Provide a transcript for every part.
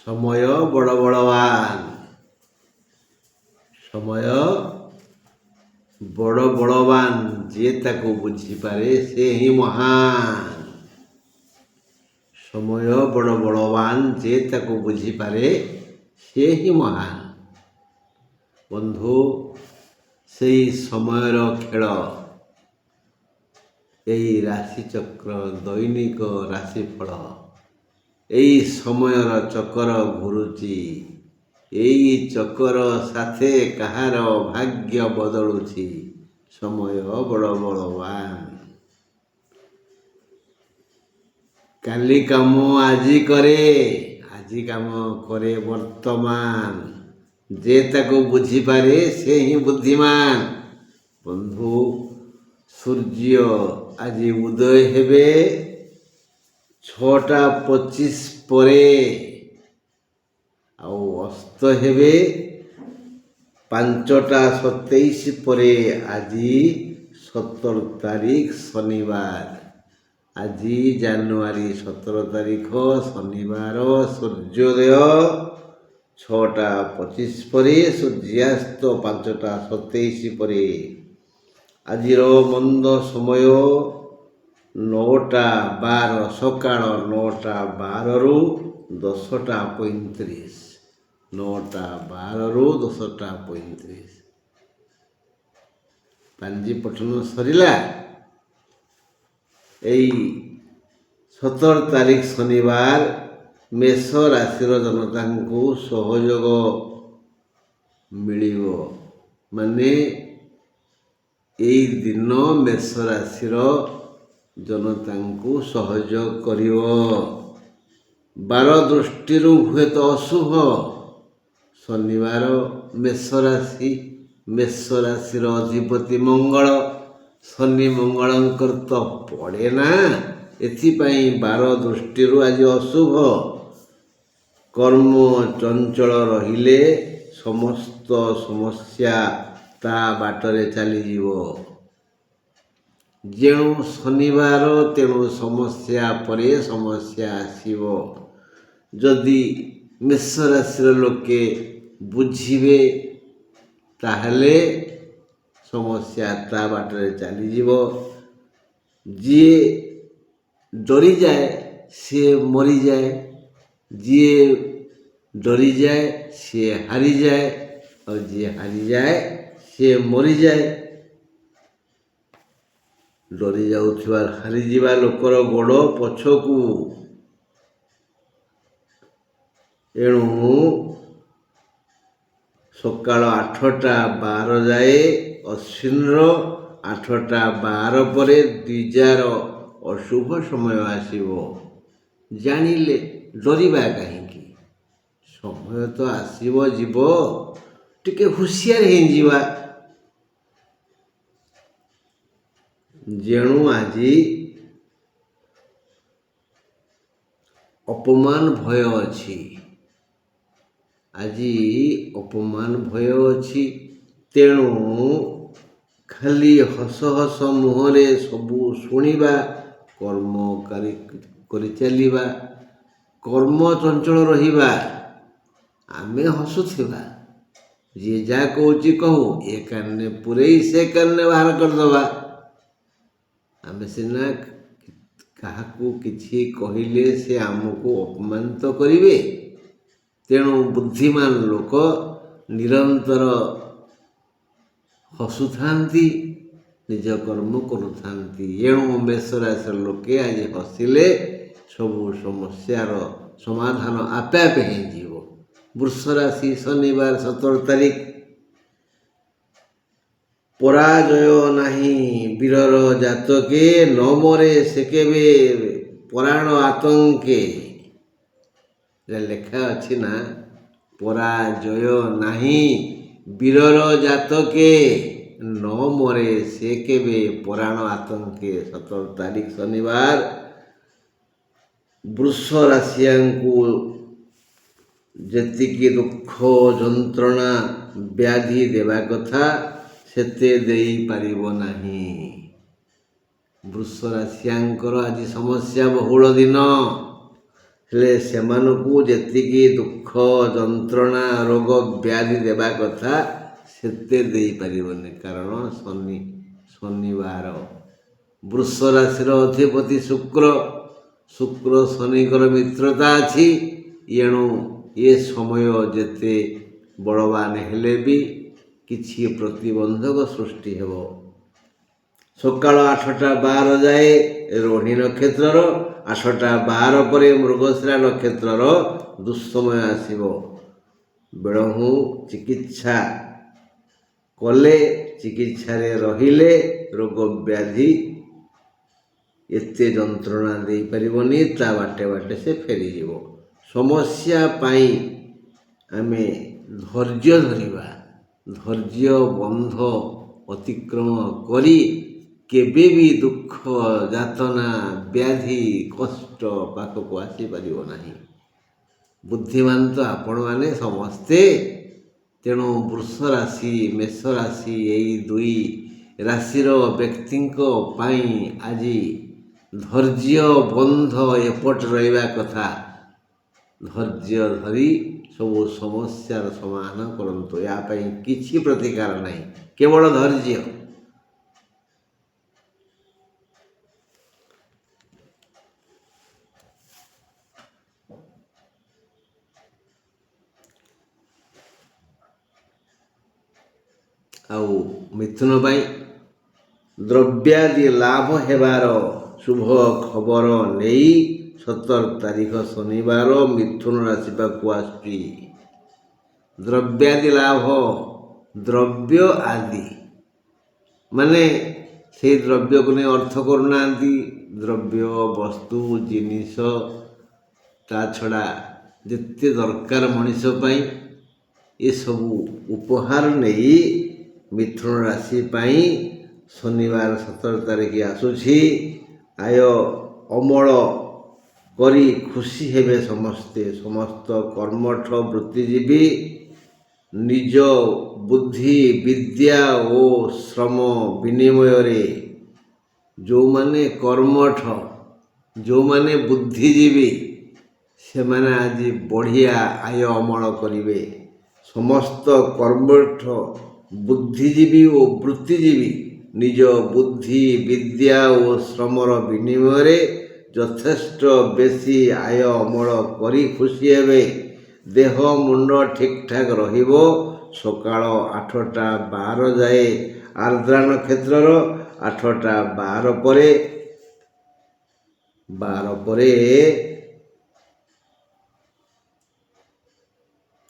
ସମୟ ବଡ଼ ବଳବାନ। ସମୟ ବଡ଼ ବଳବାନ, ଯିଏ ତାକୁ ବୁଝିପାରେ ସେ ହିଁ ମହାନ। ସମୟ ବଡ଼ ବଳବାନ, ଯିଏ ତାକୁ ବୁଝିପାରେ ସେ ହିଁ ମହାନ। ବନ୍ଧୁ, ସେଇ ସମୟର ଖେଳ, ଏଇ ରାଶିଚକ୍ର, ଦୈନିକ ରାଶିଫଳ, ଏଇ ସମୟର ଚକ୍ର ଘୁରୁଛି। ଏଇ ଚକ୍ର ସାଥେ କାହାର ଭାଗ୍ୟ ବଦଳୁଛି। ସମୟ ବଡ଼ ବଳବାନ। କାଲି କାମ ଆଜି କରେ, ଆଜି କାମ କରେ ବର୍ତ୍ତମାନ। ଯେ ତାକୁ ବୁଝିପାରେ ସେ ହିଁ ବୁଦ୍ଧିମାନ। ବନ୍ଧୁ, ସୂର୍ଯ୍ୟ ଆଜି ଉଦୟ ହେବେ 6ଟା 25 ପରେ, ଆଉ ଅସ୍ତ ହେବେ 5ଟା 27 ପରେ। ଆଜି 17 ତାରିଖ ଶନିବାର। ଆଜି ଜାନୁଆରୀ 17 ତାରିଖ ଶନିବାର। ସୂର୍ଯ୍ୟୋଦୟ 6ଟା 25 ପରେ, ସୂର୍ଯ୍ୟାସ୍ତ 5ଟା 27 ପରେ। ଆଜିର ମନ୍ଦ ସମୟ 9ଟା 12, ସକାଳ 9ଟା 12ରୁ 10ଟା 35। 9ଟା 12ରୁ 10ଟା 35। ପାଞ୍ଜି ପଠନ ସରିଲା। ଏଇ 17 ତାରିଖ ଶନିବାର ମେଷ ରାଶିର ଜନତାଙ୍କୁ ସହଯୋଗ ମିଳିବ। ମାନେ ଏଇ ଦିନ ମେଷ ରାଶିର ଜନତାଙ୍କୁ ସହଯୋଗ କରିବ। ବାର ଦୃଷ୍ଟିରୁ ହୁଏତ ଅଶୁଭ। ଶନିବାର ମେଷ ରାଶି, ମେଷ ରାଶିର ଅଧିପତି ମଙ୍ଗଳ। ଶନି ମଙ୍ଗଳଙ୍କର ତ ପଡ଼େ ନା, ଏଥିପାଇଁ ବାର ଦୃଷ୍ଟିରୁ ଆଜି ଅଶୁଭ। କର୍ମ ଚଞ୍ଚଳ ରହିଲେ ସମସ୍ତ ସମସ୍ୟା ତା ବାଟରେ ଚାଲିଯିବ। ଯେଣୁ ଶନିବାର, ତେଣୁ ସମସ୍ୟା ପରେ ସମସ୍ୟା ଆସିବ। ଯଦି ମେଷ ରାଶିର ଲୋକେ ବୁଝିବେ ତାହେଲେ ସମସ୍ୟା ତା ବାଟରେ ଚାଲିଯିବ। ଯିଏ ଡରିଯାଏ ସିଏ ମରିଯାଏ, ଯିଏ ଡରିଯାଏ ସିଏ ହାରିଯାଏ, ଆଉ ଯିଏ ହାରିଯାଏ ସିଏ ମରିଯାଏ। ଡରି ଯାଉଥିବା ହାରିଯିବା ଲୋକର ଗୋଡ଼ ପଛକୁ। ଏଣୁ ସକାଳ 8ଟା 12 ଯାଏ ଅଶ୍ୱିନର, 8ଟା 12 ପରେ ଦ୍ୱିଜାର ଅଶୁଭ ସମୟ ଆସିବ। ଜାଣିଲେ ଡରିବା କାହିଁକି? ସମୟ ତ ଆସିବ ଯିବ, ଟିକେ ହୁସିଆର ହେଇଯିବା। ଯେଣୁ ଆଜି ଅପମାନ ଭୟ ଅଛି। ଆଜି ଅପମାନ ଭୟ ଅଛି। ତେଣୁ ଖାଲି ହସ ହସ ମୁହଁରେ ସବୁ ଶୁଣିବା, କର୍ମ କରିଚାଲିବା, କର୍ମ ଚଞ୍ଚଳ ରହିବା। ଆମେ ହସୁଥିବା, ଯିଏ ଯାହା କହୁଛି କହୁ, ଏ କାନରେ ପୁରେଇ ସେ କାନରେ ବାହାର କରିଦେବା। ଆମେ ସିନା କାହାକୁ କିଛି କହିଲେ ସେ ଆମକୁ ଅପମାନିତ କରିବେ। ତେଣୁ ବୁଦ୍ଧିମାନ ଲୋକ ନିରନ୍ତର ହସୁଥାନ୍ତି, ନିଜ କର୍ମ କରୁଥାନ୍ତି। ଏଣୁ ମେଷ ରାଶିର ଲୋକେ ଆଜି ହସିଲେ ସବୁ ସମସ୍ୟାର ସମାଧାନ ଆପେ ଆପେ ହେଇଯିବ। ବୃଷ ରାଶି ଶନିବାର 17 ତାରିଖ। ପରାଜୟ ନାହିଁ ବୀରର ଜାତକେ, ନ ମରେ ସେ କେବେ ପରାଣ ଆତଙ୍କେ। ଲେଖା ଅଛି ନା, ପରାଜୟ ନାହିଁ ବୀରର ଜାତକେ, ନ ମରେ ସେ କେବେ ପରାଣ ଆତଙ୍କେ। 17 ତାରିଖ ଶନିବାର। ବୃଷ ରାଶିଆଙ୍କୁ ଯେତିକି ଦୁଃଖ ଯନ୍ତ୍ରଣା ବ୍ୟାଧି ଦେବା କଥା ସେତେ ଦେଇପାରିବ ନାହିଁ। ବୃଷ ରାଶିଆଙ୍କର ଆଜି ସମସ୍ୟା ବହୁଳ ଦିନ। ହେଲେ ସେମାନଙ୍କୁ ଯେତିକି ଦୁଃଖ ଯନ୍ତ୍ରଣା ରୋଗ ବ୍ୟାଧି ଦେବା କଥା ସେତେ ଦେଇପାରିବନି। କାରଣ ଶନିବାର ବୃଷ ରାଶିର ଅଧିପତି ଶୁକ୍ର ଶନିଙ୍କର ମିତ୍ରତା ଅଛି। ଏଣୁ ଏ ସମୟ ଯେତେ ବଳବାନ ହେଲେ ବି କିଛି ପ୍ରତିବନ୍ଧକ ସୃଷ୍ଟି ହେବ। ସକାଳ 8ଟା 12 ଯାଏ ରୋହିଣୀ ନକ୍ଷତ୍ରର, 8ଟା 12 ପରେ ମୃଗଶିରା ନକ୍ଷତ୍ରର ଦୁଃସମୟ ଆସିବ। ବେଳହୁଁ ଚିକିତ୍ସା କଲେ, ଚିକିତ୍ସାରେ ରହିଲେ ରୋଗ ବ୍ୟାଧି ଏତେ ଯନ୍ତ୍ରଣା ଦେଇପାରିବନି, ତା ବାଟେ ବାଟେ ସେ ଫେରିଯିବ। ସମସ୍ୟା ପାଇଁ ଆମେ ଧୈର୍ଯ୍ୟ ଧରିବା, ଧୈର୍ଯ୍ୟ ବନ୍ଧ ଅତିକ୍ରମ କରି କେବେ ବି ଦୁଃଖ ଯାତନା ବ୍ୟାଧି କଷ୍ଟ ପାଖକୁ ଆସିପାରିବ ନାହିଁ। ବୁଦ୍ଧିମାନ ତ ଆପଣମାନେ ସମସ୍ତେ। ତେଣୁ ବୃଷ ରାଶି ମେଷ ରାଶି ଏଇ ଦୁଇ ରାଶିର ବ୍ୟକ୍ତିଙ୍କ ପାଇଁ ଆଜି ଧୈର୍ଯ୍ୟ ବନ୍ଧ ଏପଟେ ରହିବା କଥା। ଧୈର୍ଯ୍ୟ ଧରି ସବୁ ସମସ୍ୟାର ସମାଧାନ କରନ୍ତୁ। ଏହା ପାଇଁ କିଛି ପ୍ରତିକାର ନାହିଁ, କେବଳ ଧୈର୍ଯ୍ୟ। ଆଉ ମିଥୁନ ପାଇଁ ଦ୍ରବ୍ୟାଦି ଲାଭ ହେବାର ଶୁଭ ଖବର ନେଇ 17 ତାରିଖ ଶନିବାର ମିଥୁନ ରାଶି ପାଖକୁ ଆସୁଛି। ଦ୍ରବ୍ୟାଦି ଲାଭ, ଦ୍ରବ୍ୟ ଆଦି ମାନେ ସେଇ ଦ୍ରବ୍ୟକୁ ନେଇ ଅର୍ଥ କରୁନାହାନ୍ତି। ଦ୍ରବ୍ୟ ବସ୍ତୁ ଜିନିଷ, ତା ଛଡ଼ା ଯେତେ ଦରକାର ମଣିଷ ପାଇଁ ଏସବୁ ଉପହାର ନେଇ ମିଥୁନ ରାଶି ପାଇଁ ଶନିବାର 17 ତାରିଖ ଆସୁଛି। ଆୟ ଅମଳ କରି ଖୁସି ହେବେ ସମସ୍ତେ। ସମସ୍ତ କର୍ମଠ ବୃତ୍ତିଜୀବୀ ନିଜ ବୁଦ୍ଧି ବିଦ୍ୟା ଓ ଶ୍ରମ ବିନିମୟରେ, ଯେଉଁମାନେ କର୍ମଠ, ଯେଉଁମାନେ ବୁଦ୍ଧିଜୀବୀ, ସେମାନେ ଆଜି ବଢ଼ିଆ ଆୟ ଅମଳ କରିବେ। ସମସ୍ତ କର୍ମଠ ବୁଦ୍ଧିଜୀବୀ ଓ ବୃତ୍ତିଜୀବୀ ନିଜ ବୁଦ୍ଧି ବିଦ୍ୟା ଓ ଶ୍ରମର ବିନିମୟରେ ଯଥେଷ୍ଟ ବେଶୀ ଆୟ ଅମଳ କରି ଖୁସି ହେବେ। ଦେହ ମୁଣ୍ଡ ଠିକ୍ଠାକ୍ ରହିବ। ସକାଳ 8ଟା 12 ଯାଏ ଆର୍ଦ୍ରା ନକ୍ଷତ୍ରର, 8ଟା 12 ପରେ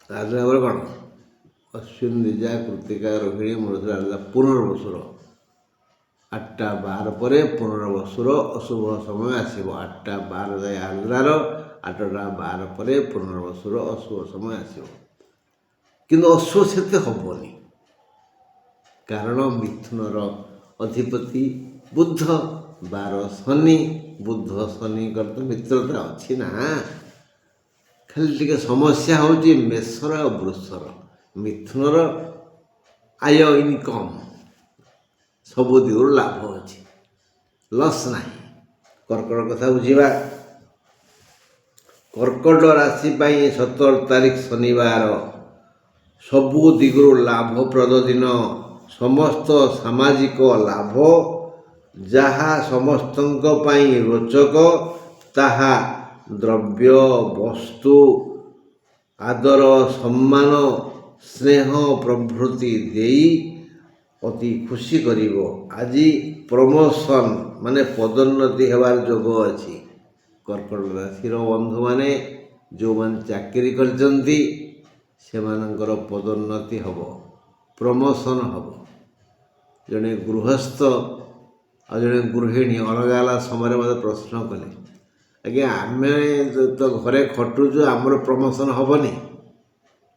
ଆର୍ଦ୍ରା ପରେ କ'ଣ ଅଶ୍ୱିନ ଦ୍ୱିଜା କୃତ୍ତିକା ରୋହିଣୀ ମୃଗଶିରା ପୁନର୍ବସୁର, 8ଟା 12 ପରେ ପୁନର୍ବସୁର ଅଶୁଭ ସମୟ ଆସିବ। 8ଟା 12 ଯାଏ ଆର୍ଦ୍ରାର, 8ଟା 12 ପରେ ପୁନର୍ବସୁର ଅଶୁଭ ସମୟ ଆସିବ। କିନ୍ତୁ ଅଶୁଭ ସେତେ ହେବନି, କାରଣ ମିଥୁନର ଅଧିପତି ବୁଧ, 12 ଶନି, ବୁଧ ଶନିଙ୍କର ତ ମିତ୍ରତା ଅଛି ନା। ଖାଲି ଟିକେ ସମସ୍ୟା ହେଉଛି ମେଷର ଆଉ ବୃଷର। ମିଥୁନର ଆୟ ଇନକମ୍ ସବୁ ଦିଗରୁ ଲାଭ ଅଛି, ଲସ୍ ନାହିଁ। କର୍କଟ କଥା ବୁଝିବା। କର୍କଟ ରାଶି ପାଇଁ 17 ତାରିଖ ଶନିବାର ସବୁ ଦିଗରୁ ଲାଭପ୍ରଦ ଦିନ। ସମସ୍ତ ସାମାଜିକ ଲାଭ, ଯାହା ସମସ୍ତଙ୍କ ପାଇଁ ରୋଚକ, ତାହା ଦ୍ରବ୍ୟ ବସ୍ତୁ ଆଦର ସମ୍ମାନ ସ୍ନେହ ପ୍ରଭୃତି ଦେଇ ଅତି ଖୁସି କରିବ। ଆଜି ପ୍ରମୋସନ୍ ମାନେ ପଦୋନ୍ନତି ହେବାର ଯୋଗ ଅଛି। କର୍କଟ ରାଶିର ବନ୍ଧୁମାନେ ଯେଉଁମାନେ ଚାକିରି କରିଛନ୍ତି ସେମାନଙ୍କର ପଦୋନ୍ନତି ହେବ, ପ୍ରମୋସନ୍ ହେବ। ଜଣେ ଗୃହସ୍ଥ ଆଉ ଜଣେ ଗୃହିଣୀ ଅଲଗା ଅଲଗା ସମୟରେ ମୋତେ ପ୍ରଶ୍ନ କଲେ, ଆଜ୍ଞା ଆମେ ତ ଘରେ ଖଟୁଛୁ, ଆମର ପ୍ରମୋସନ୍ ହେବନି?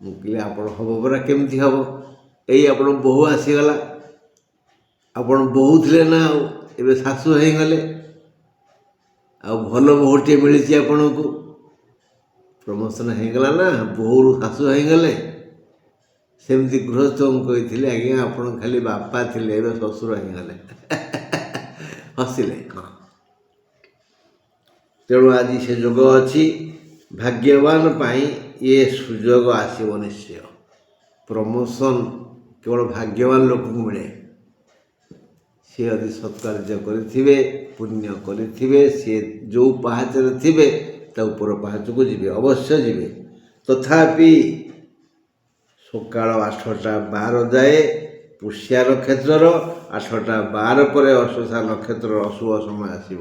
ମୁଁ କହିଲି ଆପଣ ହେବ ପରା। କେମିତି ହେବ? ଏଇ ଆପଣ ବୋହୂ ଆସିଗଲା, ଆପଣ ବୋହୂ ଥିଲେ ନା, ଆଉ ଏବେ ଶାଶୁ ହେଇଗଲେ, ଆଉ ଭଲ ବୋହୂଟିଏ ମିଳିଛି ଆପଣଙ୍କୁ, ପ୍ରମୋସନ୍ ହେଇଗଲା ନା, ବୋହୂରୁ ଶାଶୁ ହେଇଗଲେ। ସେମିତି ଗୃହସ୍ଥଙ୍କୁ କହିଥିଲେ, ଆଜ୍ଞା ଆପଣ ଖାଲି ବାପା ଥିଲେ, ଏବେ ଶ୍ୱଶୁର ହେଇଗଲେ। ହସିଲେ। ତେଣୁ ଆଜି ସେ ଯୋଗ ଅଛି। ଭାଗ୍ୟବାନ ପାଇଁ ଏ ସୁଯୋଗ ଆସିବ ନିଶ୍ଚୟ। ପ୍ରମୋସନ୍ କେବଳ ଭାଗ୍ୟବାନ ଲୋକଙ୍କୁ ମିଳେ। ସିଏ ଯଦି ସତ୍କାର୍ଯ୍ୟ କରିଥିବେ, ପୁଣ୍ୟ କରିଥିବେ, ସିଏ ଯେଉଁ ପାହାଚରେ ଥିବେ ତା ଉପର ପାହାଚକୁ ଯିବେ, ଅବଶ୍ୟ ଯିବେ। ତଥାପି ସକାଳ 8ଟା 12 ଯାଏ ପୁଷ୍ୟା ନକ୍ଷତ୍ରର, 8ଟା 12 ପରେ ଅଶ୍ୱସା ନକ୍ଷତ୍ରର ଅଶୁଭ ସମୟ ଆସିବ।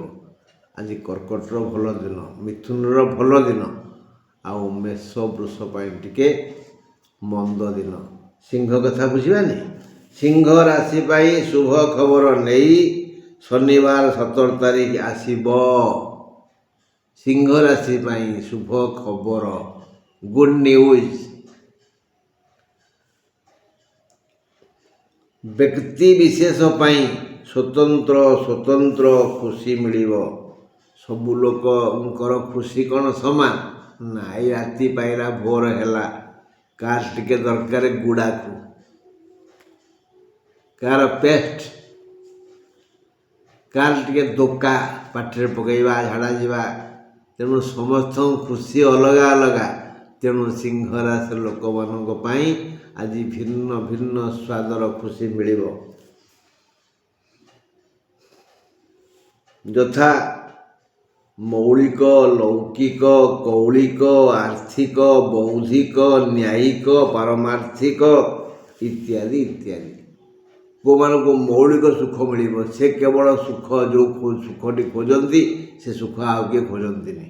ଆଜି କର୍କଟର ଭଲ ଦିନ, ମିଥୁନର ଭଲ ଦିନ, ଆଉ ମେଷ ବୃଷ ପାଇଁ ଟିକେ ମନ୍ଦ ଦିନ। ସିଂହ କଥା ବୁଝିବାନି। ସିଂହ ରାଶି ପାଇଁ ଶୁଭ ଖବର ନେଇ ଶନିବାର 17 ତାରିଖ ଆସିବ। ସିଂହ ରାଶି ପାଇଁ ଶୁଭ ଖବର, ଗୁଡ୍ ନ୍ୟୁଜ୍। ବ୍ୟକ୍ତି ବିଶେଷ ପାଇଁ ସ୍ୱତନ୍ତ୍ର ଖୁସି ମିଳିବ। ସବୁ ଲୋକଙ୍କର ଖୁସି କ'ଣ ସମାନ? ନା, ଏଇ ରାତି ପାଇଲା, ଭୋର ହେଲା, କାହାର ଟିକେ ଦରକାର ଗୁଡ଼ାକୁ, କାହାର ପେଷ୍ଟ, କାହାର ଟିକେ ଦୋକା ପାଟିରେ ପକାଇବା, ଝାଡ଼ା ଯିବା। ତେଣୁ ସମସ୍ତଙ୍କ ଖୁସି ଅଲଗା ଅଲଗା। ତେଣୁ ସିଂହ ରାଶିର ଲୋକମାନଙ୍କ ପାଇଁ ଆଜି ଭିନ୍ନ ଭିନ୍ନ ସ୍ୱାଦର ଖୁସି ମିଳିବ। ଯଥା ମୌଳିକ, ଲୌକିକ, କୌଳିକ, ଆର୍ଥିକ, ବୌଦ୍ଧିକ, ନ୍ୟାୟିକ, ପାରମାର୍ଥିକ ଇତ୍ୟାଦି ଇତ୍ୟାଦି। କେଉଁମାନଙ୍କୁ ମୌଳିକ ସୁଖ ମିଳିବ, ସେ କେବଳ ସୁଖ, ଯେଉଁ ସୁଖଟି ଖୋଜନ୍ତି ସେ ସୁଖ ଆଉ କିଏ ଖୋଜନ୍ତିନି,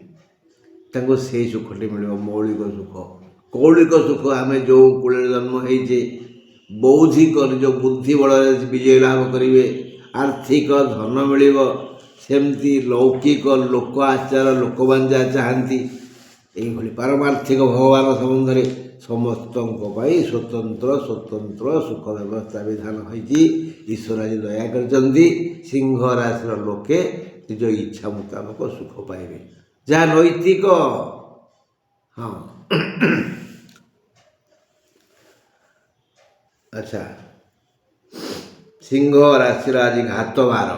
ତାଙ୍କୁ ସେଇ ସୁଖଟି ମିଳିବ, ମୌଳିକ ସୁଖ। କୌଳିକ ସୁଖ, ଆମେ ଯେଉଁ କୂଳରେ ଜନ୍ମ ହେଇଛେ, ବୌଦ୍ଧିକ ନିଜ ବୁଦ୍ଧି ବଳରେ ବିଜୟ ଲାଭ କରିବେ, ଆର୍ଥିକ ଧନ ମିଳିବ। ସେମିତି ଲୌକିକ, ଲୋକ ଆଚାର, ଲୋକମାନେ ଯାହା ଚାହାନ୍ତି, ଏଇଭଳି ପାରମାର୍ଥିକ ଭଗବାନ ସମ୍ବନ୍ଧରେ ସମସ୍ତଙ୍କ ପାଇଁ ସ୍ୱତନ୍ତ୍ର ସୁଖ ବ୍ୟବସ୍ଥା ବିଧାନ ହୋଇଛି। ଈଶ୍ୱର ଆଜି ଦୟା କରିଛନ୍ତି, ସିଂହ ରାଶିର ଲୋକେ ନିଜ ଇଚ୍ଛା ମୁତାବକ ସୁଖ ପାଇବେ, ଯାହା ନୈତିକ। ହଁ, ଆଚ୍ଛା, ସିଂହ ରାଶିର ଆଜି ଘାତ ବାର,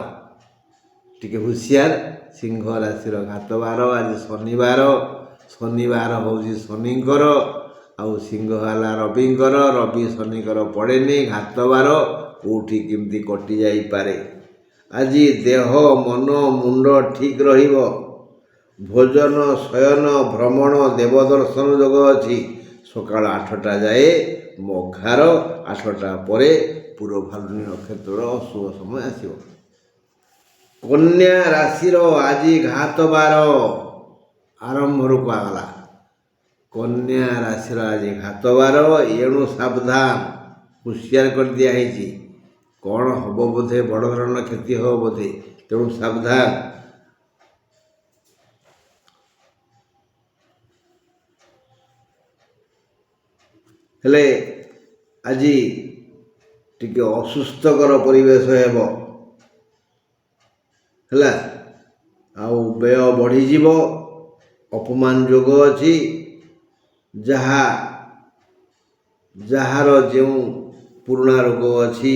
ଟିକେ ହୁସିଆର। ସିଂହ ରାଶିର ଘାତ ବାର ଆଜି ଶନିବାର। ଶନିବାର ହେଉଛି ଶନିଙ୍କର, ଆଉ ସିଂହ ହେଲା ରବିଙ୍କର। ରବି ଶନିଙ୍କର ପଡ଼େନି, ଘାତ ବାର କେଉଁଠି କେମିତି କଟି ଯାଇପାରେ। ଆଜି ଦେହ, ମନ, ମୁଣ୍ଡ ଠିକ୍ ରହିବ। ଭୋଜନ, ଶୟନ, ଭ୍ରମଣ, ଦେବଦର୍ଶନ ଯୋଗ ଅଛି। ସକାଳ 8ଟା ଯାଏ ମଘାର, 8ଟା ପରେ ପୂର୍ବଭାଲୁନୀ ନକ୍ଷତ୍ରର ଅଶୁଭ ସମୟ ଆସିବ। କନ୍ୟା ରାଶିର ଆଜି ଘାତ ବାର ଆରମ୍ଭରୁ କୁହାଗଲା। କନ୍ୟା ରାଶିର ଆଜି ଘାତ ବାର, ଏଣୁ ସାବଧାନ, ହୁସିଆର କରିଦିଆ ହେଇଛି। କ'ଣ ହେବ ବୋଧେ, ବଡ଼ ଧରଣର କ୍ଷତି ହେବ ବୋଧେ, ତେଣୁ ସାବଧାନ। ହେଲେ ଆଜି ଟିକେ ଅସୁସ୍ଥକର ପରିବେଶ ହେବ, ହେଲା। ଆଉ ବ୍ୟୟ ବଢ଼ିଯିବ, ଅପମାନ ଯୋଗ ଅଛି। ଯାହାର ଯେଉଁ ପୁରୁଣା ରୋଗ ଅଛି,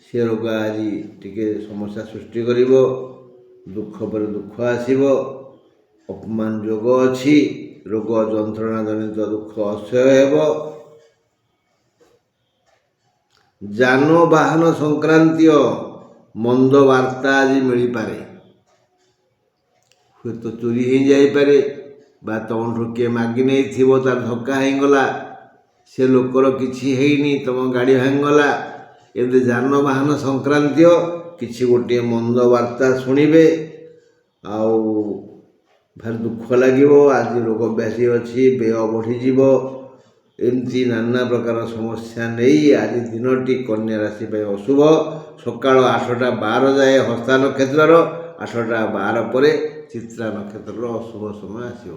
ସେ ରୋଗ ଆଜି ଟିକେ ସମସ୍ୟା ସୃଷ୍ଟି କରିବ। ଦୁଃଖ ପରେ ଦୁଃଖ ଆସିବ, ଅପମାନ ଯୋଗ ଅଛି। ରୋଗ ଯନ୍ତ୍ରଣା ଜନିତ ଦୁଃଖ ଅସହ୍ୟ ହେବ। ଯାନବାହନ ସଂକ୍ରାନ୍ତୀୟ ମନ୍ଦ ବାର୍ତ୍ତା ଆଜି ମିଳିପାରେ। ହୁଏତ ଚୋରି ହେଇଯାଇପାରେ, ବା ତମଠୁ କିଏ ମାଗି ନେଇଥିବ, ତାର ଧକ୍କା ହେଇଗଲା, ସେ ଲୋକର କିଛି ହେଇନି, ତମ ଗାଡ଼ି ଭାଙ୍ଗିଗଲା। ଏମିତି ଯାନବାହନ ସଂକ୍ରାନ୍ତୀୟ କିଛି ଗୋଟିଏ ମନ୍ଦ ବାର୍ତ୍ତା ଶୁଣିବେ, ଆଉ ଭାରି ଦୁଃଖ ଲାଗିବ। ଆଜି ରୋଗ ବ୍ୟାଧି ଅଛି, ବ୍ୟୟ ବଢ଼ିଯିବ। ଏମିତି ନାନା ପ୍ରକାର ସମସ୍ୟା ନେଇ ଆଜି ଦିନଟି କନ୍ୟା ରାଶି ପାଇଁ ଅଶୁଭ। ସକାଳ 8ଟା 12 ଯାଏ ହସ୍ତା ନକ୍ଷତ୍ରର, 8ଟା 12 ପରେ ଚିତ୍ରା ନକ୍ଷତ୍ରର ଅଶୁଭ ସମୟ ଆସିବ।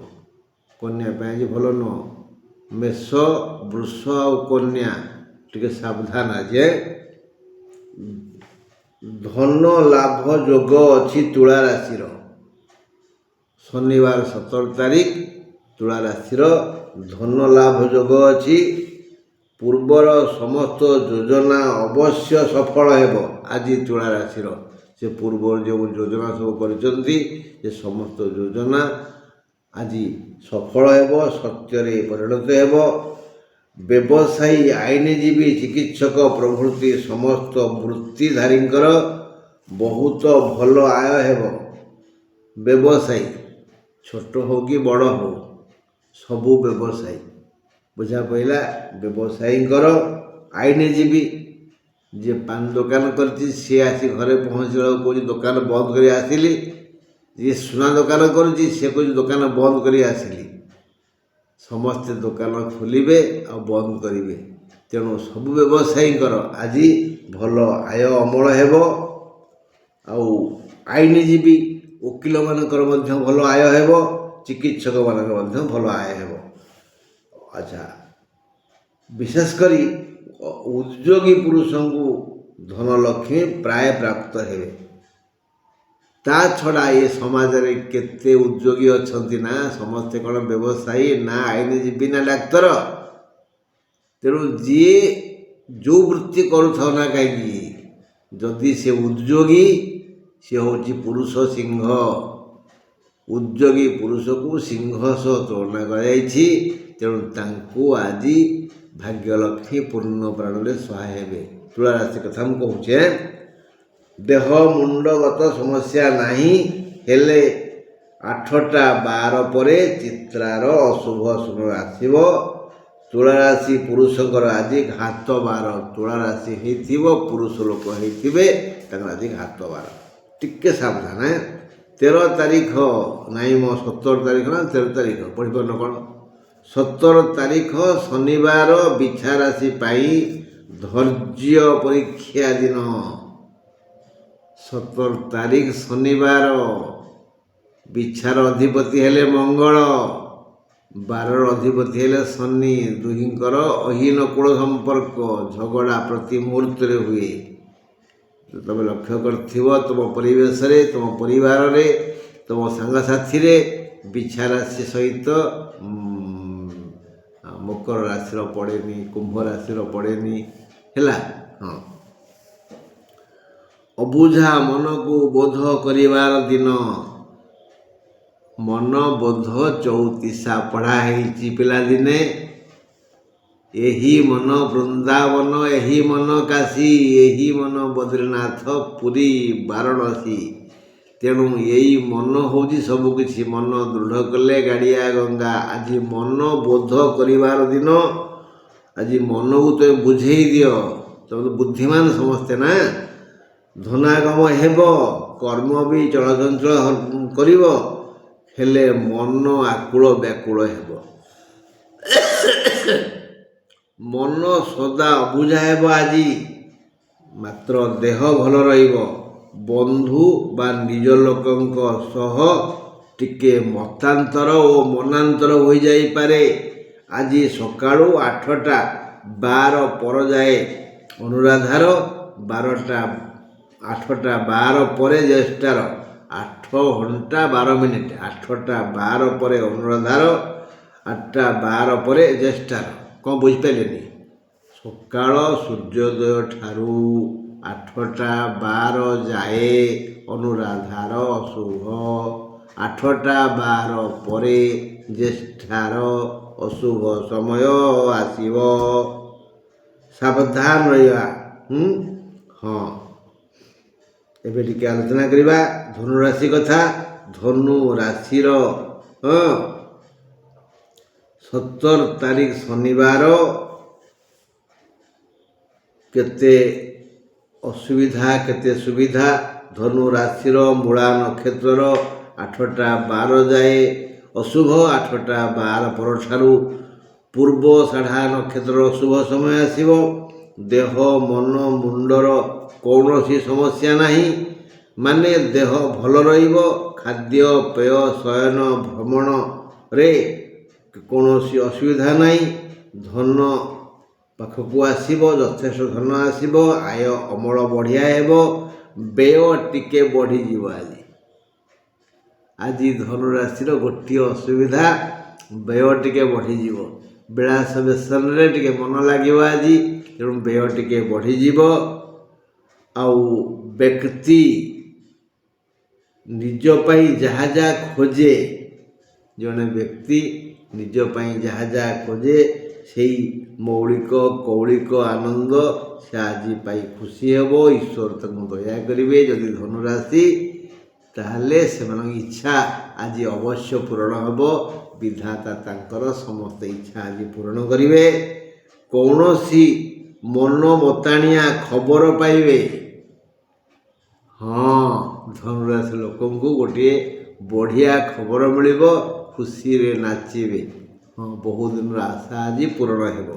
କନ୍ୟା ପାଇଁ ଆଜି ଭଲ ନୁହଁ। ମେଷ, ବୃଷ ଆଉ କନ୍ୟା ଟିକେ ସାବଧାନ ଆଜି। ଧନ ଲାଭ ଯୋଗ ଅଛି ତୁଳା ରାଶିର। ଶନିବାର 17 ତାରିଖ, ତୁଳା ରାଶିର ଧନ ଲାଭ ଯୋଗ ଅଛି। ପୂର୍ବର ସମସ୍ତ ଯୋଜନା ଅବଶ୍ୟ ସଫଳ ହେବ। ଆଜି ତୁଳା ରାଶିର ସେ ପୂର୍ବରୁ ଯେଉଁ ଯୋଜନା ସବୁ କରିଛନ୍ତି, ସେ ସମସ୍ତ ଯୋଜନା ଆଜି ସଫଳ ହେବ, ସତ୍ୟରେ ପରିଣତ ହେବ। ବ୍ୟବସାୟୀ, ଆଇନଜୀବୀ, ଚିକିତ୍ସକ ପ୍ରଭୃତି ସମସ୍ତ ବୃତ୍ତିଧାରୀଙ୍କର ବହୁତ ଭଲ ଆୟ ହେବ। ବ୍ୟବସାୟୀ ଛୋଟ ହେଉ କି ବଡ଼ ହେଉ ସବୁ ବ୍ୟବସାୟୀ ବୁଝା ପଡ଼ିଲା। ବ୍ୟବସାୟୀଙ୍କର, ଆଇନଜୀବୀ ଯିଏ ପାନ ଦୋକାନ କରିଛି ସିଏ ଆସି ଘରେ ପହଞ୍ଚିଲା ବେଳକୁ କହୁଛି ଦୋକାନ ବନ୍ଦ କରି ଆସିଲି। ଯିଏ ସୁନା ଦୋକାନ କରୁଛି ସିଏ କହୁଛି ଦୋକାନ ବନ୍ଦ କରି ଆସିଲି। ସମସ୍ତେ ଦୋକାନ ଖୋଲିବେ ଆଉ ବନ୍ଦ କରିବେ। ତେଣୁ ସବୁ ବ୍ୟବସାୟୀଙ୍କର ଆଜି ଭଲ ଆୟ ଅମଳ ହେବ। ଆଉ ଆଇନଜୀବୀ, ଓକିଲମାନଙ୍କର ମଧ୍ୟ ଭଲ ଆୟ ହେବ, ଚିକିତ୍ସକମାନଙ୍କର ମଧ୍ୟ ଭଲ ଆୟ ହେବ। ଆଚ୍ଛା, ବିଶେଷ କରି ଉଦ୍ୟୋଗୀ ପୁରୁଷଙ୍କୁ ଧନଲକ୍ଷ୍ମୀ ପ୍ରାୟ ପ୍ରାପ୍ତ ହେବେ। ତା ଛଡ଼ା ଏ ସମାଜରେ କେତେ ଉଦ୍ୟୋଗୀ ଅଛନ୍ତି ନା ସମସ୍ତେ କ'ଣ ବ୍ୟବସାୟୀ ନା ଆଇନଜୀବୀ ନା ଡାକ୍ତର। ତେଣୁ ଯିଏ ଯେଉଁ ବୃତ୍ତି କରୁଥାଉ ନା କାହିଁକି ଯଦି ସେ ଉଦ୍ୟୋଗୀ ସେ ହେଉଛି ପୁରୁଷ ସିଂହ। ଉଦ୍ୟୋଗୀ ପୁରୁଷକୁ ସିଂହ ସହ ତୁଳନା କରାଯାଇଛି। ତେଣୁ ତାଙ୍କୁ ଆଜି ଭାଗ୍ୟଲକ୍ଷ୍ମୀ ପୂର୍ଣ୍ଣ ପ୍ରାଣରେ ସହାୟ ହେବେ। ତୁଳା ରାଶି କଥା ମୁଁ କହୁଛେ। ଦେହ ମୁଣ୍ଡଗତ ସମସ୍ୟା ନାହିଁ, ହେଲେ 8ଟା 12 ପରେ ଚିତ୍ରାର ଅଶୁଭ ସମୟ ଆସିବ। ତୁଳାରାଶି ପୁରୁଷଙ୍କର ଆଜି ଘାତ ବାର। ତୁଳାରାଶି ହେଇଥିବ, ପୁରୁଷ ଲୋକ ହେଇଥିବେ, ତାଙ୍କର ଆଜି ଘାତ ବାର, ଟିକେ ସାବଧାନ। 13 ତାରିଖ ନାହିଁ ମୋ 17 ତାରିଖ ନା 13 ତାରିଖ ପଢ଼ିପାରୁନ କ'ଣ? 17 ତାରିଖ ଶନିବାର ବିଛା ରାଶି ପାଇଁ ଧୈର୍ଯ୍ୟ ପରୀକ୍ଷା ଦିନ। 17 ତାରିଖ ଶନିବାର। ବିଛାର ଅଧିପତି ହେଲେ ମଙ୍ଗଳ, ବାରର ଅଧିପତି ହେଲେ ଶନି। ଦୁହିଁଙ୍କର ଅହୀନକୂଳ ସମ୍ପର୍କ, ଝଗଡ଼ା ପ୍ରତି ମୁହୂର୍ତ୍ତରେ ହୁଏ। ତୁମେ ଲକ୍ଷ୍ୟ କରିଥିବ ତୁମ ପରିବେଶରେ, ତୁମ ପରିବାରରେ, ତୁମ ସାଙ୍ଗସାଥିରେ ବିଛା ରାଶି ସହିତ ମକର ରାଶିର ପଡ଼େନି, କୁମ୍ଭ ରାଶିର ପଡ଼େନି ହେଲା। ହଁ, ଅବୁଝା ମନକୁ ବୋଧ କରିବାର ଦିନ। ମନ ବୋଧ 34 ପଢ଼ା ହେଇଛି ପିଲାଦିନେ। ଏହି ମନ ବୃନ୍ଦାବନ, ଏହି ମନ କାଶୀ, ଏହି ମନ ବଦ୍ରୀନାଥ, ପୁରୀ, ବାରାଣସୀ। ତେଣୁ ଏଇ ମନ ହେଉଛି ସବୁକିଛି। ମନ ଦୃଢ଼ କଲେ ଗାଡ଼ିଆ ଗଙ୍ଗା। ଆଜି ମନ ବୋଧ କରିବାର ଦିନ। ଆଜି ମନକୁ ତୁମେ ବୁଝେଇ ଦିଅ। ତମେ ବୁଦ୍ଧିମାନ ସମସ୍ତେ ନା। ଧନାଗମ ହେବ, କର୍ମ ବି ଚଳଚଞ୍ଚଳ କରିବ, ହେଲେ ମନ ଆକୁଳ ବ୍ୟାକୁଳ ହେବ। ମନ ସଦା ଅବୁଝା ହେବ ଆଜି। ମାତ୍ର ଦେହ ଭଲ ରହିବ। ବନ୍ଧୁ ବା ନିଜ ଲୋକଙ୍କ ସହ ଟିକେ ମତାନ୍ତର ଓ ମନାନ୍ତର ହୋଇଯାଇପାରେ। ଆଜି ସକାଳୁ 8ଟା 12 ପରଯାଏ ଅନୁରାଧାର, 8ଟା 12 ପରେ ଜ୍ୟେଷ୍ଠାର, 8 ଘଣ୍ଟା 12 ମିନିଟ୍। 8ଟା 12 ପରେ ଅନୁରାଧାର, 8ଟା 12 ପରେ ଜ୍ୟେଷ୍ଠାର। କ'ଣ ବୁଝିପାରିଲେନି? ସକାଳ ସୂର୍ଯ୍ୟୋଦୟ ଠାରୁ 8ଟା 12 ଯାଏ ଅନୁରାଧାର ଅଶୁଭ, 8ଟା 12 ପରେ ଜ୍ୟେଷ୍ଠାର ଅଶୁଭ ସମୟ ଆସିବ। ସାବଧାନ ରହିବା। ହଁ, ଏବେ ଟିକେ ଆଲୋଚନା କରିବା ଧନୁ ରାଶି କଥା। ଧନୁ ରାଶିର 17 ତାରିଖ ଶନିବାର କେତେ ଅସୁବିଧା କେତେ ସୁବିଧା। ଧନୁ ରାଶିର ମୂଳା ନକ୍ଷତ୍ରର 8ଟା 12 ଯାଏ ଅଶୁଭ, 8ଟା 12 ପରଠାରୁ ପୂର୍ବ ଷାଢ଼ା ନକ୍ଷତ୍ରର ଶୁଭ ସମୟ ଆସିବ। ଦେହ ମନ ମୁଣ୍ଡର କୌଣସି ସମସ୍ୟା ନାହିଁ, ମାନେ ଦେହ ଭଲ ରହିବ। ଖାଦ୍ୟ ପେୟ ଶୟନ ଭ୍ରମଣରେ କୌଣସି ଅସୁବିଧା ନାହିଁ। ଧନ ପାଖକୁ ଆସିବ, ଯଥେଷ୍ଟ ଧନ ଆସିବ, ଆୟ ଅମଳ ବଢ଼ିଆ ହେବ। ବ୍ୟୟ ଟିକେ ବଢ଼ିଯିବ। ଆଜି ଧନୁରାଶିର ଗୋଟିଏ ଅସୁବିଧା, ବ୍ୟୟ ଟିକେ ବଢ଼ିଯିବ। ବିଳାସ ବେସନରେ ଟିକେ ମନ ଲାଗିବ ଆଜି, ତେଣୁ ବ୍ୟୟ ଟିକେ ବଢ଼ିଯିବ। ଆଉ ବ୍ୟକ୍ତି ନିଜ ପାଇଁ ଯାହା ଯାହା ଖୋଜେ, ଜଣେ ବ୍ୟକ୍ତି ନିଜ ପାଇଁ ଯାହା ଯାହା ଖୋଜେ ସେଇ ମୌଳିକ କୌଳିକ ଆନନ୍ଦ ସେ ଆଜି ପାଇ ଖୁସି ହେବ। ଈଶ୍ୱର ତାଙ୍କୁ ଦୟା କରିବେ। ଯଦି ଧନୁରାଶି ତାହେଲେ ସେମାନଙ୍କ ଇଚ୍ଛା ଆଜି ଅବଶ୍ୟ ପୂରଣ ହେବ। ବିଧାତା ତାଙ୍କର ସମସ୍ତ ଇଚ୍ଛା ଆଜି ପୂରଣ କରିବେ। କୌଣସି ମନମତାଣିଆ ଖବର ପାଇବେ। ହଁ, ଧନୁରାଶି ଲୋକଙ୍କୁ ଗୋଟିଏ ବଢ଼ିଆ ଖବର ମିଳିବ। ଖୁସିରେ ନାଚିବେ। ହଁ, ବହୁଦିନର ଆଶା ଆଜି ପୂରଣ ହେବ।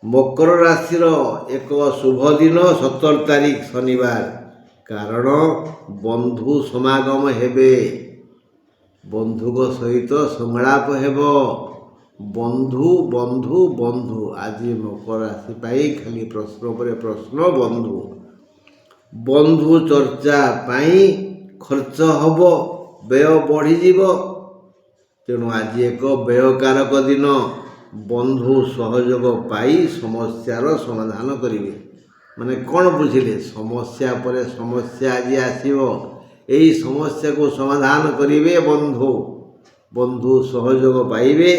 ମକର ରାଶିର ଏକ ଶୁଭ ଦିନ 17 ତାରିଖ ଶନିବାର। କାରଣ ବନ୍ଧୁ ସମାଗମ ହେବେ। ବନ୍ଧୁଙ୍କ ସହିତ ସଂଳାପ ହେବ। ବନ୍ଧୁ ବନ୍ଧୁ ବନ୍ଧୁ ଆଜି ମକର ରାଶି ପାଇଁ ଖାଲି ପ୍ରଶ୍ନ ପରେ ପ୍ରଶ୍ନ। ବନ୍ଧୁ ବନ୍ଧୁ ଚର୍ଚ୍ଚା ପାଇଁ ଖର୍ଚ୍ଚ ହେବ, ବ୍ୟୟ ବଢ଼ିଯିବ। ତେଣୁ ଆଜି ଏକ ବ୍ୟୟକାରକ ଦିନ। ବନ୍ଧୁ ସହଯୋଗ ପାଇ ସମସ୍ୟାର ସମାଧାନ କରିବେ। ମାନେ କ'ଣ ବୁଝିଲେ? ସମସ୍ୟା ପରେ ସମସ୍ୟା ଆଜି ଆସିବ। ଏହି ସମସ୍ୟାକୁ ସମାଧାନ କରିବେ ବନ୍ଧୁ। ବନ୍ଧୁ ସହଯୋଗ ପାଇବେ,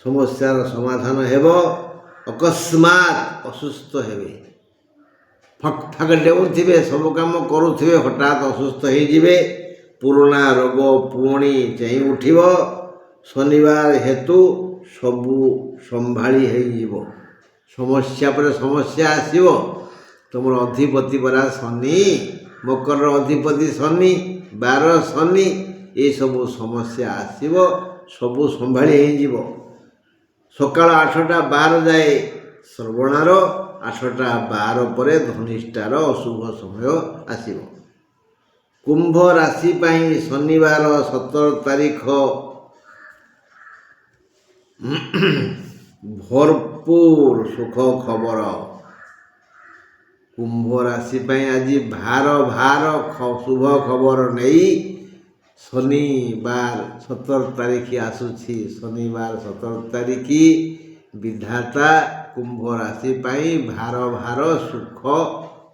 ସମସ୍ୟାର ସମାଧାନ ହେବ। ଅକସ୍ମାତ୍ ଅସୁସ୍ଥ ହେବେ। ଫକ୍ ଫାକ୍ ଡେଉଁଥିବେ, ସବୁ କାମ କରୁଥିବେ, ହଠାତ୍ ଅସୁସ୍ଥ ହେଇଯିବେ। ପୁରୁଣା ରୋଗ ପୁଣି ଚେଇଁ ଉଠିବ। ଶନିବାର ହେତୁ ସବୁ ସମ୍ଭାଳି ହେଇଯିବ। ସମସ୍ୟା ପରେ ସମସ୍ୟା ଆସିବ। ତୁମର ଅଧିପତି ପରା ଶନି, ମକରର ଅଧିପତି ଶନି, 12 ଶନି। ଏସବୁ ସମସ୍ୟା ଆସିବ, ସବୁ ସମ୍ଭାଳି ହେଇଯିବ। ସକାଳ 8ଟା 12 ଯାଏ ଶ୍ରବଣାର, 8ଟା 12 ପରେ ଧନିଷ୍ଠାର ଅଶୁଭ ସମୟ ଆସିବ। କୁମ୍ଭ ରାଶି ପାଇଁ ଶନିବାର 17 ତାରିଖ ଭରପୁର ସୁଖ ଖବର। କୁମ୍ଭ ରାଶି ପାଇଁ ଆଜି ଭାର ଶୁଭ ଖବର ନେଇ ଶନିବାର 17 ତାରିଖ ଆସୁଛି। ଶନିବାର 17 ତାରିଖ ବିଧାତା କୁମ୍ଭ ରାଶି ପାଇଁ ଭାର ସୁଖ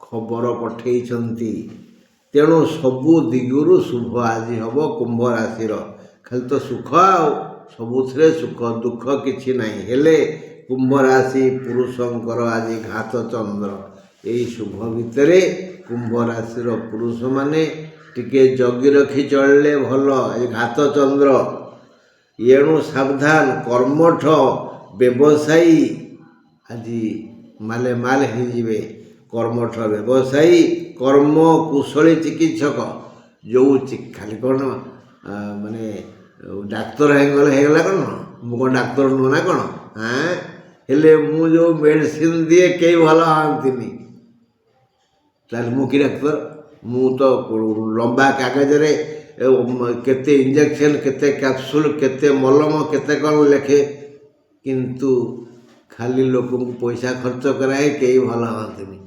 ଖବର ପଠେଇଛନ୍ତି। ତେଣୁ ସବୁ ଦିଗରୁ ଶୁଭ ଆଜି ହେବ କୁମ୍ଭ ରାଶିର। ଖାଲି ତ ସୁଖ, ଆଉ ସବୁଥିରେ ସୁଖ, ଦୁଃଖ କିଛି ନାହିଁ। ହେଲେ କୁମ୍ଭ ରାଶି ପୁରୁଷଙ୍କର ଆଜି ଘାତ ଚନ୍ଦ୍ର। ଏହି ଶୁଭ ଭିତରେ କୁମ୍ଭ ରାଶିର ପୁରୁଷମାନେ ଟିକେ ଜଗି ରଖି ଚଳିଲେ ଭଲ। ଏ ଘାତ ଚନ୍ଦ୍ର, ଏଣୁ ସାବଧାନ। କର୍ମଠ ବ୍ୟବସାୟୀ ଆଜି ମାଲେମାଲ ହେଇଯିବେ। କର୍ମଠ ବ୍ୟବସାୟୀ, କର୍ମ କୁଶଳୀ ଚିକିତ୍ସକ। ଯେଉଁ ଖାଲି କ'ଣ ମାନେ ଡାକ୍ତର ହେଇଗଲା କ'ଣ? ମୁଁ କ'ଣ ଡାକ୍ତର ନୁହଁ ନା କ'ଣ? ହେଲେ ମୁଁ ଯେଉଁ ମେଡ଼ିସିନ ଦିଏ କେହି ଭଲ ହଅନ୍ତିନି। ତାହେଲେ ମୁଁ କି ଡାକ୍ତର? ମୁଁ ତ ଲମ୍ବା କାଗଜରେ କେତେ ଇଞ୍ଜେକ୍ସନ୍, କେତେ କ୍ୟାପସୁଲ୍, କେତେ ମଲମ, କେତେ କ'ଣ ଲେଖେ। କିନ୍ତୁ ଖାଲି ଲୋକଙ୍କୁ ପଇସା ଖର୍ଚ୍ଚ କରାଏ, କେହି ଭଲ ହଅନ୍ତିନି।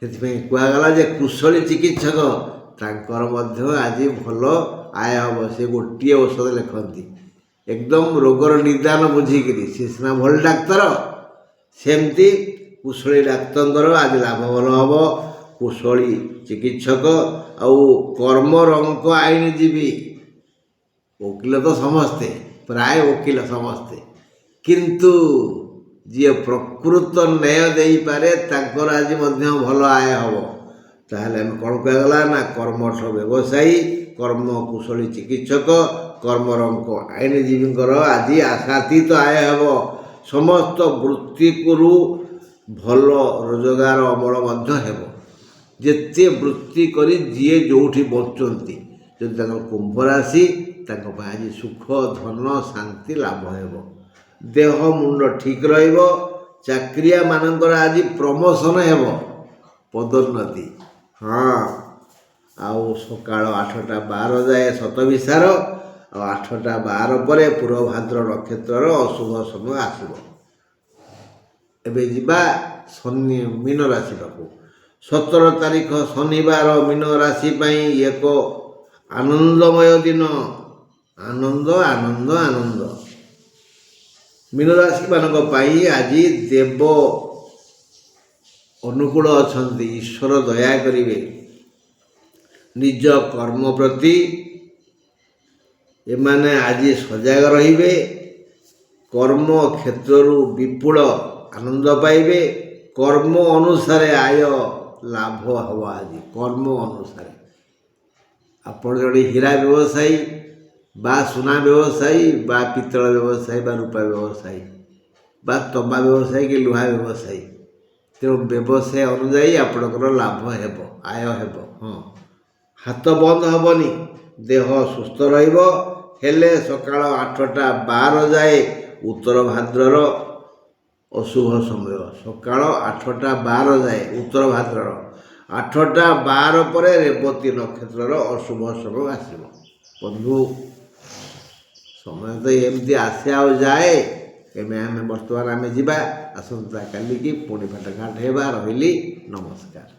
ସେଥିପାଇଁ କୁହାଗଲା ଯେ କୁଶଳୀ ଚିକିତ୍ସକ ତାଙ୍କର ମଧ୍ୟ ଆଜି ଭଲ ଆୟ ହେବ। ସେ ଗୋଟିଏ ଔଷଧ ଲେଖନ୍ତି, ଏକଦମ ରୋଗର ନିଦାନ ବୁଝିକିରି। ସେ ସିନା ଭଲ ଡାକ୍ତର। ସେମିତି କୁଶଳୀ ଡାକ୍ତରଙ୍କର ଆଜି ଲାଭ ଭଲ ହେବ। କୁଶଳୀ ଚିକିତ୍ସକ ଆଉ କର୍ମରଙ୍କ ଆଇନଜୀବୀ। ଓକିଲ ତ ସମସ୍ତେ, ପ୍ରାୟ ଓକିଲ ସମସ୍ତେ। କିନ୍ତୁ ଯିଏ ପ୍ରକୃତ ନ୍ୟାୟ ଦେଇପାରେ ତାଙ୍କର ଆଜି ମଧ୍ୟ ଭଲ ଆୟ ହେବ। ତାହେଲେ ଆମେ କ'ଣ କୁହାଗଲା ନା କର୍ମଠ ବ୍ୟବସାୟୀ, କର୍ମ କୁଶଳୀ ଚିକିତ୍ସକ, କର୍ମରଙ୍କ ଆଇନଜୀବୀଙ୍କର ଆଜି ଆଶାତୀତ ଆୟ ହେବ। ସମସ୍ତ ବୃତ୍ତିରୁ ଭଲ ରୋଜଗାର ଅମଳ ମଧ୍ୟ ହେବ। ଯେତେ ବୃତ୍ତି କରି ଯିଏ ଯେଉଁଠି ବଞ୍ଚୁଛନ୍ତି, ଯଦି ତାଙ୍କର କୁମ୍ଭ ରାଶି, ତାଙ୍କ ପାଇଁ ଆଜି ସୁଖ ଧନ ଶାନ୍ତି ଲାଭ ହେବ। ଦେହ ମୁଣ୍ଡ ଠିକ୍ ରହିବ। ଚାକିରିଆ ମାନଙ୍କର ଆଜି ପ୍ରମୋସନ ହେବ, ପଦୋନ୍ନତି। ଆଉ ସକାଳ 8ଟା 12 ଯାଏ ଶତବିଶାର, ଆଉ 8ଟା 12 ପରେ ପୂର୍ବଭାଦ୍ର ନକ୍ଷତ୍ରର ଅଶୁଭ ସମୟ ଆସିବ। ଏବେ ଯିବା ମୀନ ରାଶି ପାଖକୁ। 17 ତାରିଖ ଶନିବାର ମୀନ ରାଶି ପାଇଁ ଏକ ଆନନ୍ଦମୟ ଦିନ। ଆନନ୍ଦ ଆନନ୍ଦ ଆନନ୍ଦ। ମୀନ ରାଶିମାନଙ୍କ ପାଇଁ ଆଜି ଦେବ ଅନୁକୂଳ ଅଛନ୍ତି। ଈଶ୍ୱର ଦୟା କରିବେ। ନିଜ କର୍ମ ପ୍ରତି ଏମାନେ ଆଜି ସଜାଗ ରହିବେ। କର୍ମ କ୍ଷେତ୍ରରୁ ବିପୁଳ ଆନନ୍ଦ ପାଇବେ। କର୍ମ ଅନୁସାରେ ଆୟ ଲାଭ ହେବ। ଆଜି କର୍ମ ଅନୁସାରେ ଆପଣ ଜଣେ ହୀରା ବ୍ୟବସାୟୀ ବା ସୁନା ବ୍ୟବସାୟୀ ବା ପିତ୍ତଳ ବ୍ୟବସାୟୀ ବା ରୂପା ବ୍ୟବସାୟୀ ବା ତମ୍ବା ବ୍ୟବସାୟୀ କି ଲୁହା ବ୍ୟବସାୟୀ, ତେଣୁ ବ୍ୟବସାୟ ଅନୁଯାୟୀ ଆପଣଙ୍କର ଲାଭ ହେବ, ଆୟ ହେବ। ହଁ, ହାତ ବନ୍ଦ ହେବନି, ଦେହ ସୁସ୍ଥ ରହିବ। ହେଲେ ସକାଳ 8ଟା 12 ଯାଏ ଉତ୍ତର ଭାଦ୍ରର ଅଶୁଭ ସମୟ। ସକାଳ 8ଟା 12 ଯାଏ ଉତ୍ତର ଭାଦ୍ରର 8ଟା 12 ପରେ ରେବତୀ ନକ୍ଷତ୍ରର ଅଶୁଭ ସମୟ ଆସିବ। ବନ୍ଧୁ, ସମୟ ତ ଏମିତି ଆସେ ଆଉ ଯାଏ। ଆମେ ବର୍ତ୍ତମାନ ଯିବା। ଆସନ୍ତା କାଲିକି ପୁଣି ପାଠଘାଟ ହେବା। ରହିଲି, ନମସ୍କାର।